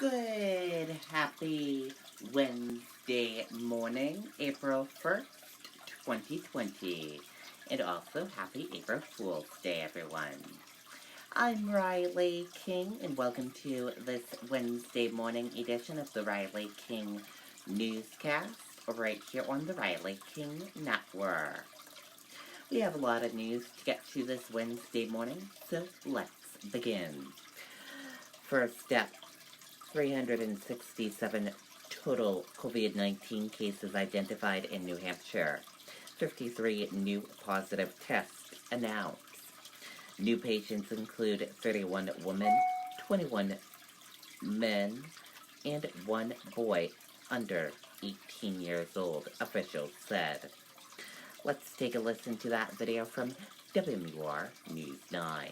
Good, happy Wednesday morning, April 1st, 2020. And also, happy April Fool's Day, everyone. I'm Riley King, and welcome to this Wednesday morning edition of the Riley King Newscast, right here on the Riley King Network. We have a lot of news to get to this Wednesday morning, so let's begin. First up, 367 total COVID-19 cases identified in New Hampshire. 53 new positive tests announced. New patients include 31 women, 21 men, and 1 boy under 18 years old, officials said. Let's take a listen to that video from WMUR News 9.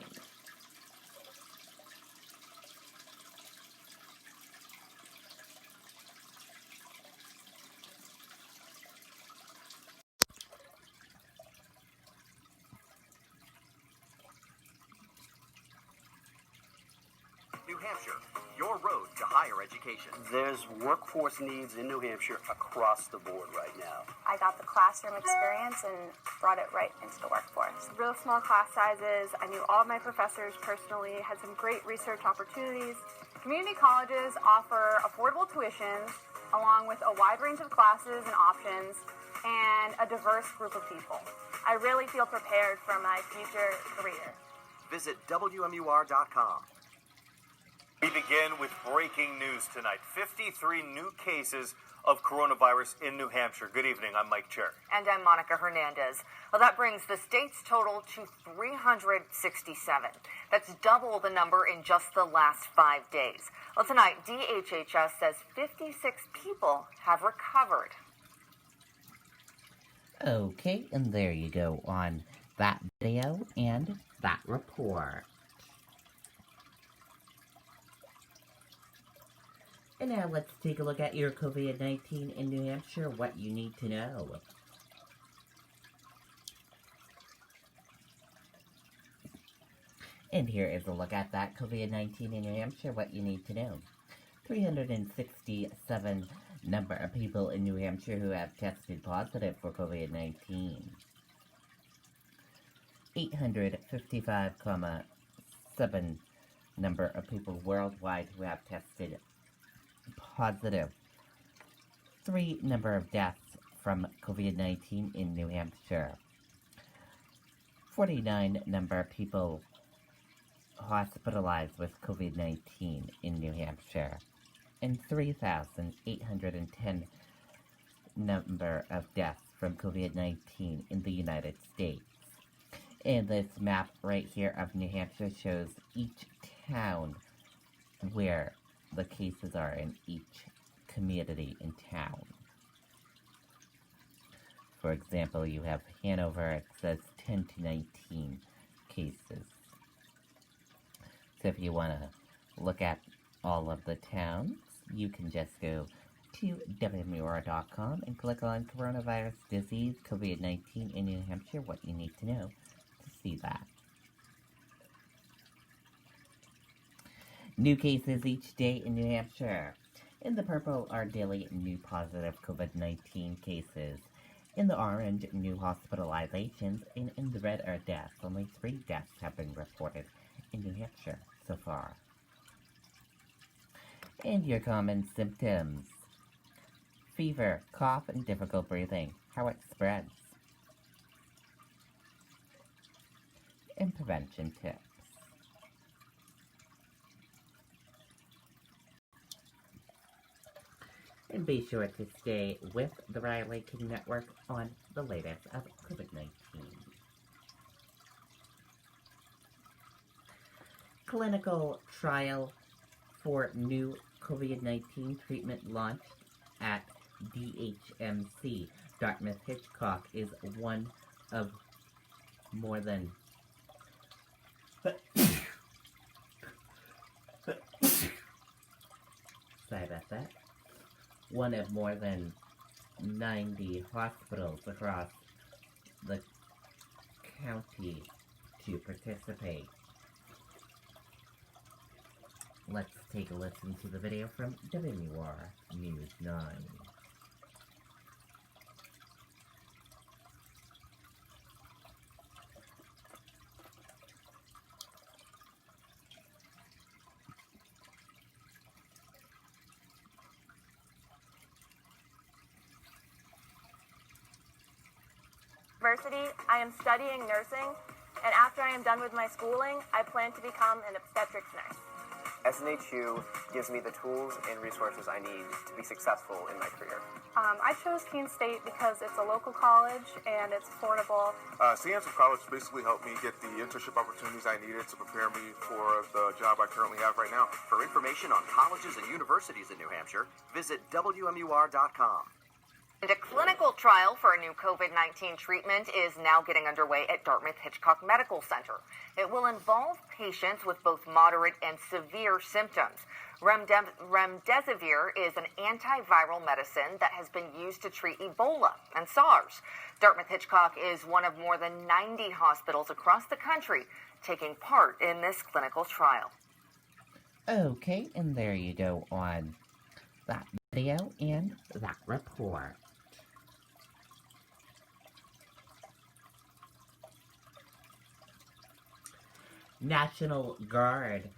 New Hampshire, your road to higher education. There's workforce needs in New Hampshire across the board right now. I got the classroom experience and brought it right into the workforce. Real small class sizes. I knew all of my professors personally, had some great research opportunities. Community colleges offer affordable tuitions along with a wide range of classes and options and a diverse group of people. I really feel prepared for my future career. Visit WMUR.com. We begin with breaking news tonight. 53 new cases of coronavirus in New Hampshire. Good evening, I'm Mike Cherry. And I'm Monica Hernandez. Well, that brings the state's total to 367. That's double the number in just the last 5 days. Well, tonight, DHHS says 56 people have recovered. Okay, and there you go on that video and that report. And now let's take a look at your COVID-19 in New Hampshire, what you need to know. And here is a look at that COVID-19 in New Hampshire, what you need to know. 367 number of people in New Hampshire who have tested positive for COVID-19. 855,7 number of people worldwide who have tested positive. 3 number of deaths from COVID-19 in New Hampshire. 49 number of people hospitalized with COVID-19 in New Hampshire. And 3,810 number of deaths from COVID-19 in the United States. And this map right here of New Hampshire shows each town where the cases are in each community in town. For example, you have Hanover, it says 10 to 19 cases. So if you want to look at all of the towns, you can just go to WMUR.com and click on Coronavirus Disease COVID-19 in New Hampshire, what you need to know to see that. New cases each day in New Hampshire. In the purple are daily new positive COVID-19 cases. In the orange, new hospitalizations. And in the red are deaths. Only 3 deaths have been reported in New Hampshire so far. And your common symptoms. Fever, cough, and difficult breathing. How it spreads. And prevention tips. And be sure to stay with the Riley King Network on the latest of COVID-19. Clinical trial for new COVID-19 treatment launched at DHMC. Dartmouth-Hitchcock is one of more than sorry about that. One of more than 90 hospitals across the county to participate Let's take a listen to the video from WR News 9. University, I am studying nursing, and after I am done with my schooling, I plan to become an obstetrics nurse. SNHU gives me the tools and resources I need to be successful in my career. I chose Keene State because it's a local college and it's affordable. CNC College basically helped me get the internship opportunities I needed to prepare me for the job I currently have right now. For information on colleges and universities in New Hampshire, visit WMUR.com. And a clinical trial for a new COVID-19 treatment is now getting underway at Dartmouth-Hitchcock Medical Center. It will involve patients with both moderate and severe symptoms. Remdesivir is an antiviral medicine that has been used to treat Ebola and SARS. Dartmouth-Hitchcock is one of more than 90 hospitals across the country taking part in this clinical trial. Okay, and there you go on that video and that report. National Guard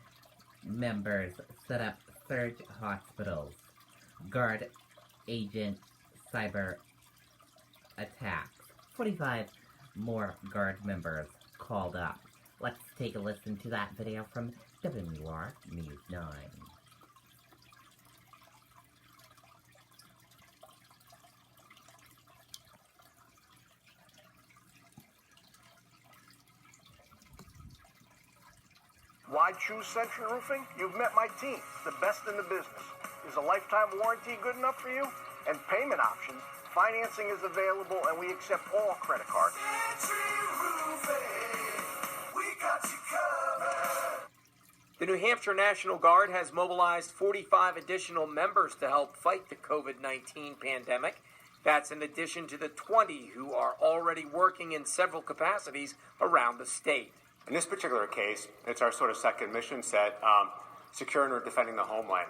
members set up surge hospitals. Guard agent cyber attacks. 45 more Guard members called up. Let's take a listen to that video from WR News 9. Why choose Century Roofing? You've met my team, the best in the business. Is a lifetime warranty good enough for you? And payment options, financing is available, and we accept all credit cards. Century Roofing, we got you covered. The New Hampshire National Guard has mobilized 45 additional members to help fight the COVID-19 pandemic. That's in addition to the 20 who are already working in several capacities around the state. In this particular case, it's our sort of second mission set, securing or defending the homeland.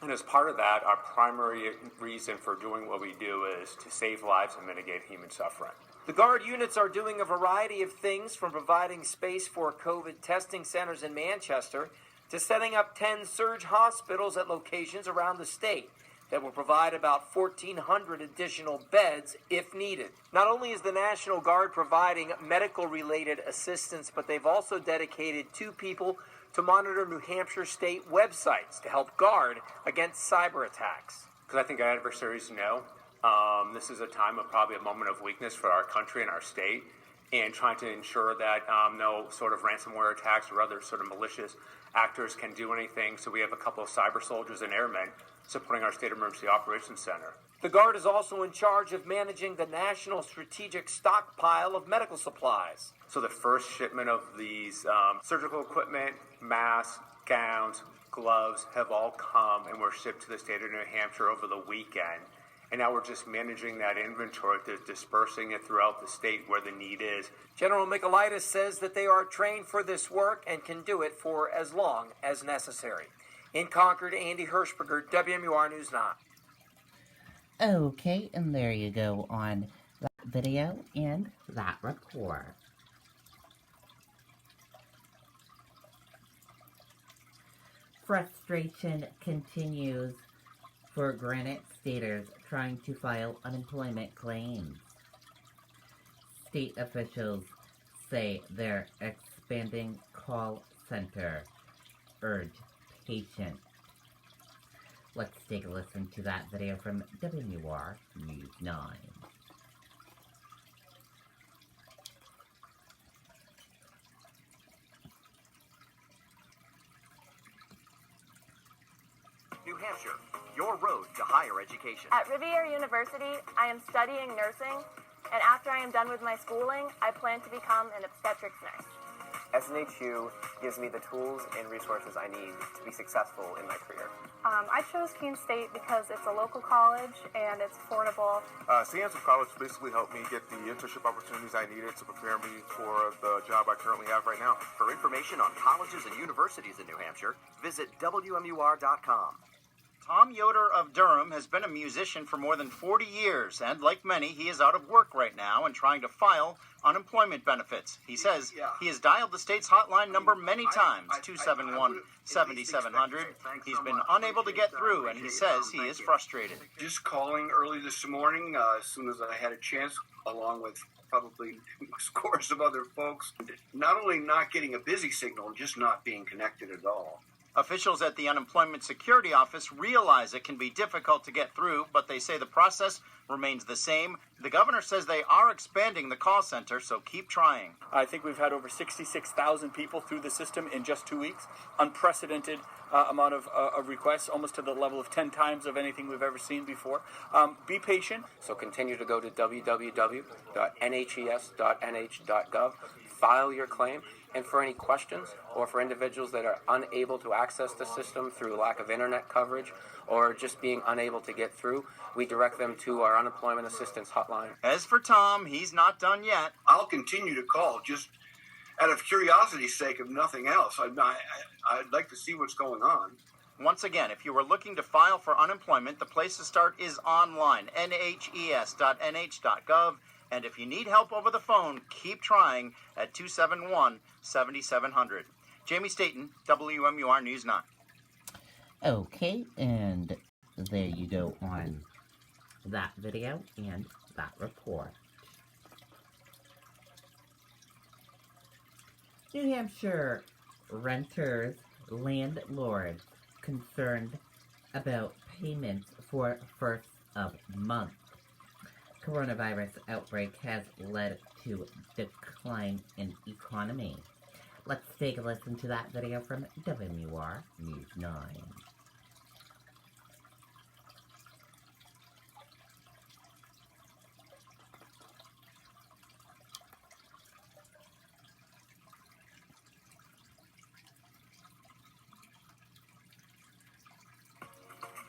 And as part of that, our primary reason for doing what we do is to save lives and mitigate human suffering. The Guard units are doing a variety of things, from providing space for COVID testing centers in Manchester to setting up 10 surge hospitals at locations around the state that will provide about 1,400 additional beds if needed. Not only is the National Guard providing medical-related assistance, but they've also dedicated 2 people to monitor New Hampshire state websites to help guard against cyber attacks. Because I think our adversaries know this is a time of probably a moment of weakness for our country and our state, and trying to ensure that no sort of ransomware attacks or other sort of malicious actors can do anything. So we have a couple of cyber soldiers and airmen supporting our State Emergency Operations Center. The Guard is also in charge of managing the National Strategic Stockpile of medical supplies. So the first shipment of these surgical equipment, masks, gowns, gloves have all come and were shipped to the state of New Hampshire over the weekend. And now we're just managing that inventory, dispersing it throughout the state where the need is. General Michaelitis says that they are trained for this work and can do it for as long as necessary. In Concord, Andy Hirschberger, WMUR News 9. Okay, and there you go on that video and that report. Frustration continues for Granite Staters trying to file unemployment claims. State officials say their expanding call center urge patience. Let's take a listen to that video from WR News 9. New Hampshire, your road to higher education. At Riviera University, I am studying nursing, and after I am done with my schooling, I plan to become an obstetrics nurse. SNHU gives me the tools and resources I need to be successful in my career. I chose Keene State because it's a local college and it's affordable. CNC College basically helped me get the internship opportunities I needed to prepare me for the job I currently have right now. For information on colleges and universities in New Hampshire, visit WMUR.com. Tom Yoder of Durham has been a musician for more than 40 years, and like many, he is out of work right now and trying to file unemployment benefits. He says he has dialed the state's hotline number many times, 271-7700. He's been unable to get through, and he says he is frustrated. Just calling early this morning, as soon as I had a chance, along with probably scores of other folks. Not only not getting a busy signal, just not being connected at all. Officials at the Unemployment Security Office realize it can be difficult to get through, but they say the process remains the same. The governor says they are expanding the call center, so keep trying. I think we've had over 66,000 people through the system in just 2 weeks. Unprecedented amount of requests, almost to the level of 10 times of anything we've ever seen before. Be patient. So continue to go to www.nhes.nh.gov, file your claim, and for any questions or for individuals that are unable to access the system through lack of internet coverage or just being unable to get through, we direct them to our unemployment assistance hotline. As for Tom, he's not done yet. I'll continue to call just out of curiosity's sake, if nothing else. I'd like to see what's going on. Once again, if you are looking to file for unemployment, the place to start is online, nhes.nh.gov. And if you need help over the phone, keep trying at 271-7700. Jamie Staten, WMUR News 9. Okay, and there you go on that video and that report. New Hampshire renters, landlords concerned about payments for first of month. Coronavirus outbreak has led to decline in economy. Let's take a listen to that video from WMUR News 9.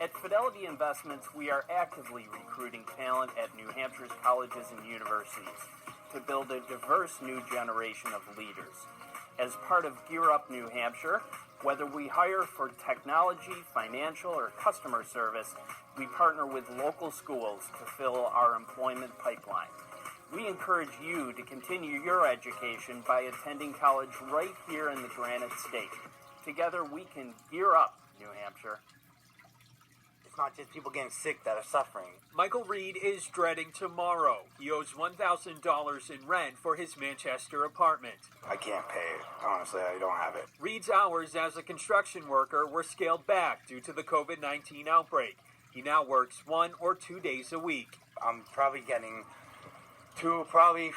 At Fidelity Investments, we are actively recruiting talent at New Hampshire's colleges and universities to build a diverse new generation of leaders. As part of Gear Up New Hampshire, whether we hire for technology, financial, or customer service, we partner with local schools to fill our employment pipeline. We encourage you to continue your education by attending college right here in the Granite State. Together, we can gear up New Hampshire. It's not just people getting sick that are suffering. Michael Reed is dreading tomorrow. He owes $1,000 in rent for his Manchester apartment. I can't pay it. Honestly, I don't have it. Reed's hours as a construction worker were scaled back due to the COVID-19 outbreak. He now works 1 or 2 days a week. I'm probably getting $400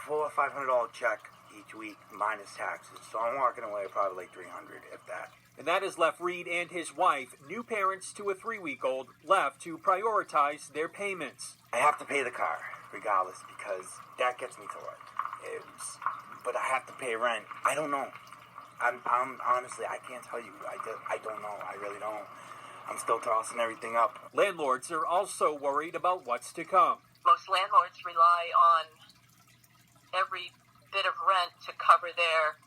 or $500 check each week minus taxes. So I'm walking away probably like $300 if that. And that has left Reed and his wife, new parents to a 3-week-old, left to prioritize their payments. I have to pay the car, regardless, because that gets me to work. But I have to pay rent. I don't know. I'm honestly, I can't tell you. I don't know. I really don't. I'm still tossing everything up. Landlords are also worried about what's to come. Most landlords rely on every bit of rent to cover their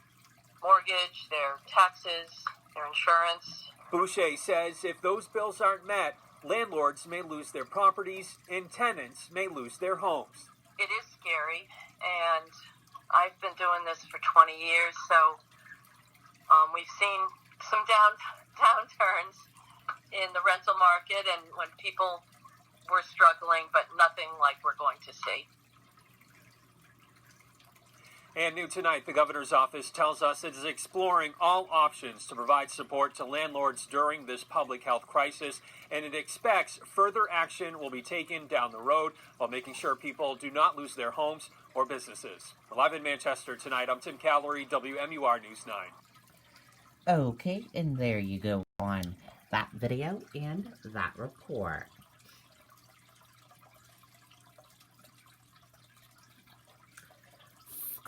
mortgage, their taxes, their insurance. Boucher says if those bills aren't met, landlords may lose their properties and tenants may lose their homes. It is scary, and I've been doing this for 20 years, so we've seen some downturns in the rental market and when people were struggling, but nothing like we're going to see. And new tonight, the governor's office tells us it is exploring all options to provide support to landlords during this public health crisis, and it expects further action will be taken down the road while making sure people do not lose their homes or businesses. Live in Manchester tonight, I'm Tim Callery, WMUR News 9. Okay, and there you go on that video and that report.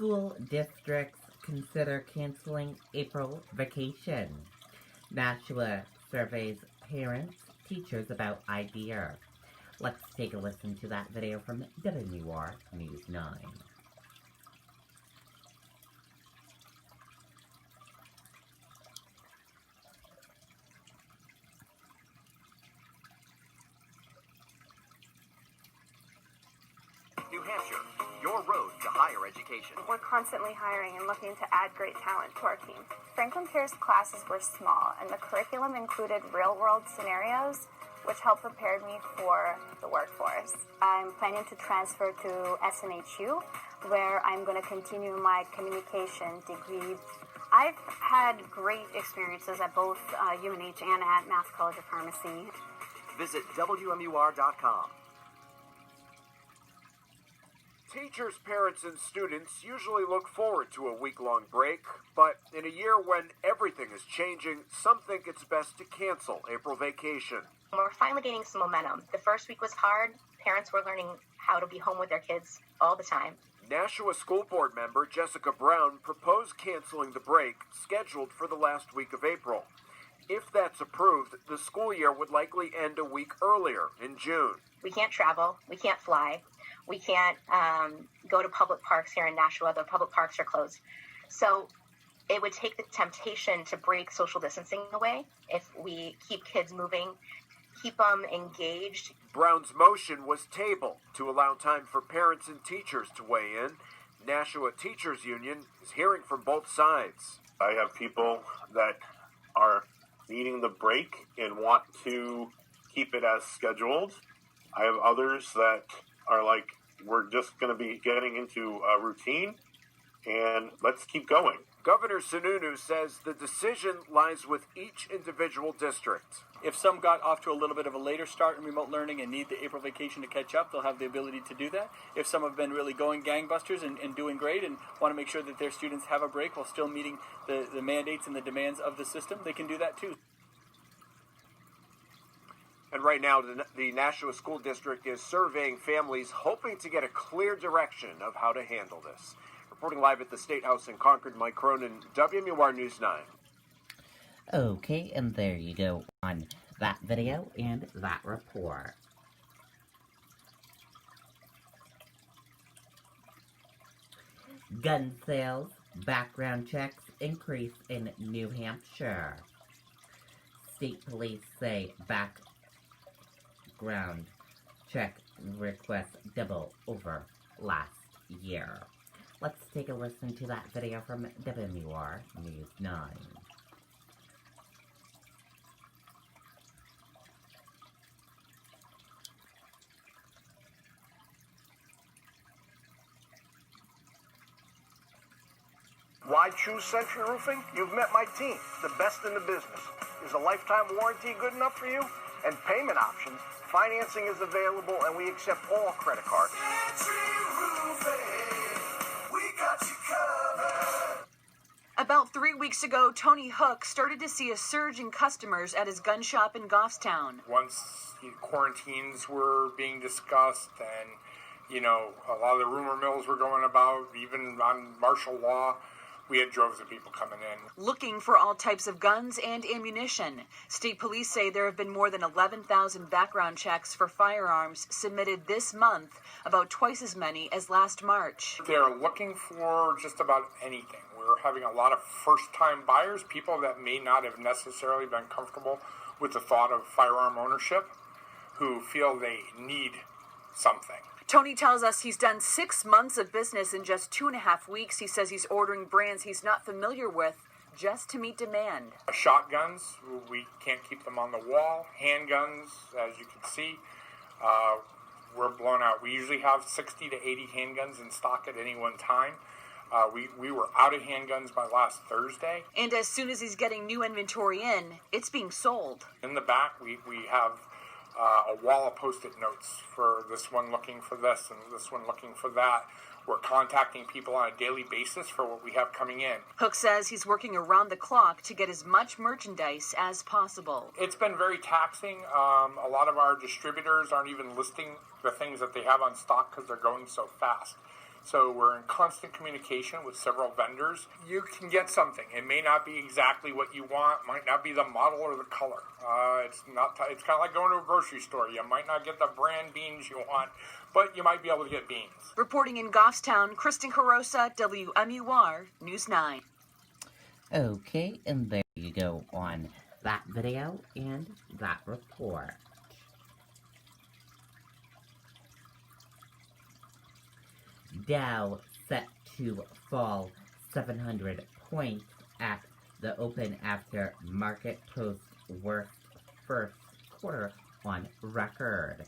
School districts consider canceling April vacation. Nashua surveys parents, teachers about idea. Let's take a listen to that video from WR News 9. New Hampshire, your road to higher education. We're constantly hiring and looking to add great talent to our team. Franklin Pierce classes were small, and the curriculum included real-world scenarios, which helped prepare me for the workforce. I'm planning to transfer to SNHU, where I'm going to continue my communication degree. I've had great experiences at both UNH and at Mass College of Pharmacy. Visit WMUR.com. Teachers, parents, and students usually look forward to a week-long break, but in a year when everything is changing, some think it's best to cancel April vacation. We're finally gaining some momentum. The first week was hard. Parents were learning how to be home with their kids all the time. Nashua School Board member Jessica Brown proposed canceling the break scheduled for the last week of April. If that's approved, the school year would likely end a week earlier, in June. We can't travel. We can't fly. We can't go to public parks here in Nashua. The public parks are closed. So it would take the temptation to break social distancing away if we keep kids moving, keep them engaged. Brown's motion was tabled to allow time for parents and teachers to weigh in. Nashua Teachers Union is hearing from both sides. I have people that are needing the break and want to keep it as scheduled. I have others that are like, we're just going to be getting into a routine and let's keep going. Governor Sununu says the decision lies with each individual district. If some got off to a little bit of a later start in remote learning and need the April vacation to catch up, they'll have the ability to do that. If some have been really going gangbusters and doing great and want to make sure that their students have a break while still meeting the mandates and the demands of the system, they can do that too. And right now, the Nashua School District is surveying families, hoping to get a clear direction of how to handle this. Reporting live at the State House in Concord, Mike Cronin, WMUR News 9. Okay, and there you go on that video and that report. Gun sales, background checks increase in New Hampshire. State police say background check requests double over last year. Let's take a listen to that video from WMUR News 9. Why choose Century Roofing? You've met my team, the best in the business. Is a lifetime warranty good enough for you? And payment options, financing is available, and we accept all credit cards. About 3 weeks ago, Tony Hook started to see a surge in customers at his gun shop in Goffstown. Once quarantines were being discussed and, a lot of the rumor mills were going about, even on martial law, we had droves of people coming in. Looking for all types of guns and ammunition. State police say there have been more than 11,000 background checks for firearms submitted this month, about twice as many as last March. They're looking for just about anything. We're having a lot of first-time buyers, people that may not have necessarily been comfortable with the thought of firearm ownership, who feel they need something. Tony tells us he's done 6 months of business in just 2.5 weeks. He says he's ordering brands he's not familiar with just to meet demand. Shotguns, we can't keep them on the wall. Handguns, as you can see, we're blown out. We usually have 60 to 80 handguns in stock at any one time. We were out of handguns by last Thursday. And as soon as he's getting new inventory in, it's being sold. In the back, we have a wall of Post-it notes for this one looking for this and this one looking for that. We're contacting people on a daily basis for what we have coming in. Hook says he's working around the clock to get as much merchandise as possible. It's been very taxing. A lot of our distributors aren't even listing the things that they have on stock because they're going so fast. So we're in constant communication with several vendors. You can get something. It may not be exactly what you want, might not be the model or the color. It's kind of like going to a grocery store. You might not get the brand beans you want, but you might be able to get beans. Reporting in Goffstown, Kristen Carosa, WMUR News 9. Okay, and there you go on that video and that report. Dow set to fall 700 points at the open after market post worst first quarter on record.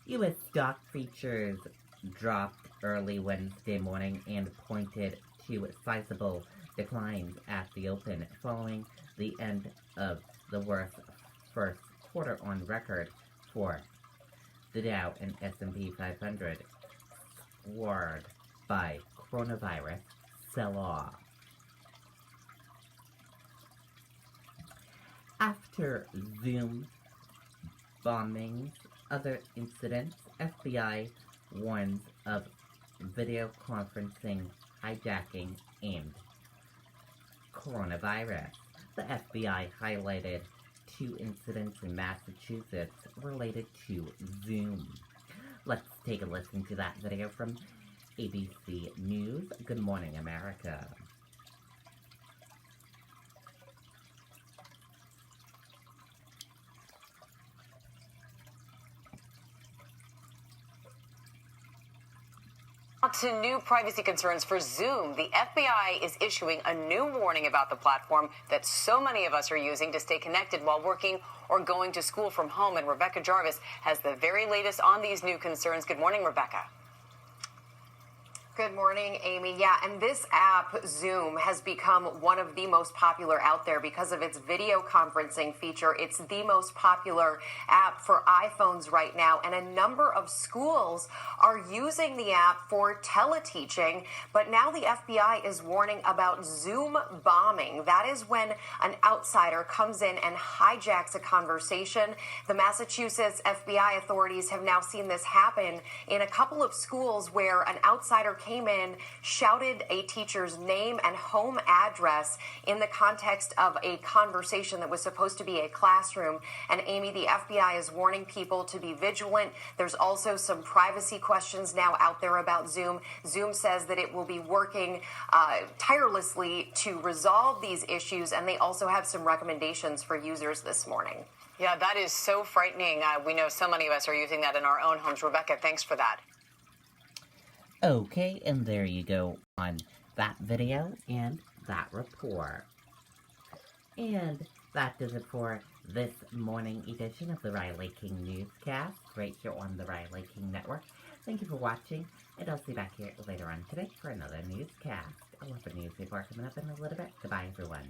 U.S. stock futures dropped early Wednesday morning and pointed to sizable declines at the open following the end of the worst first quarter on record for the Dow and S&P 500, scored by coronavirus sell-off. After Zoom bombings, other incidents, FBI warns of video conferencing hijacking and coronavirus. The FBI highlighted 2 incidents in Massachusetts related to Zoom. Let's take a listen to that video from ABC News. Good morning, America. To new privacy concerns for Zoom, the FBI is issuing a new warning about the platform that so many of us are using to stay connected while working or going to school from home. And Rebecca Jarvis has the very latest on these new concerns. Good morning, Rebecca. Good morning, Amy. Yeah, and this app, Zoom, has become one of the most popular out there because of its video conferencing feature. It's the most popular app for iPhones right now, and a number of schools are using the app for teleteaching. But now the FBI is warning about Zoom bombing. That is when an outsider comes in and hijacks a conversation. The Massachusetts FBI authorities have now seen this happen in a couple of schools where an outsider came in, shouted a teacher's name and home address in the context of a conversation that was supposed to be a classroom. And Amy, the FBI is warning people to be vigilant. There's also some privacy questions now out there about Zoom. Zoom says that it will be working tirelessly to resolve these issues, and they also have some recommendations for users this morning. Yeah, that is so frightening. We know so many of us are using that in our own homes. Rebecca, thanks for that. Okay, and there you go on that video and that report. And that does it for this morning edition of the Riley King Newscast, right here on the Riley King Network. Thank you for watching, and I'll see you back here later on today for another newscast. I'll have a news report coming up in a little bit. Goodbye, everyone.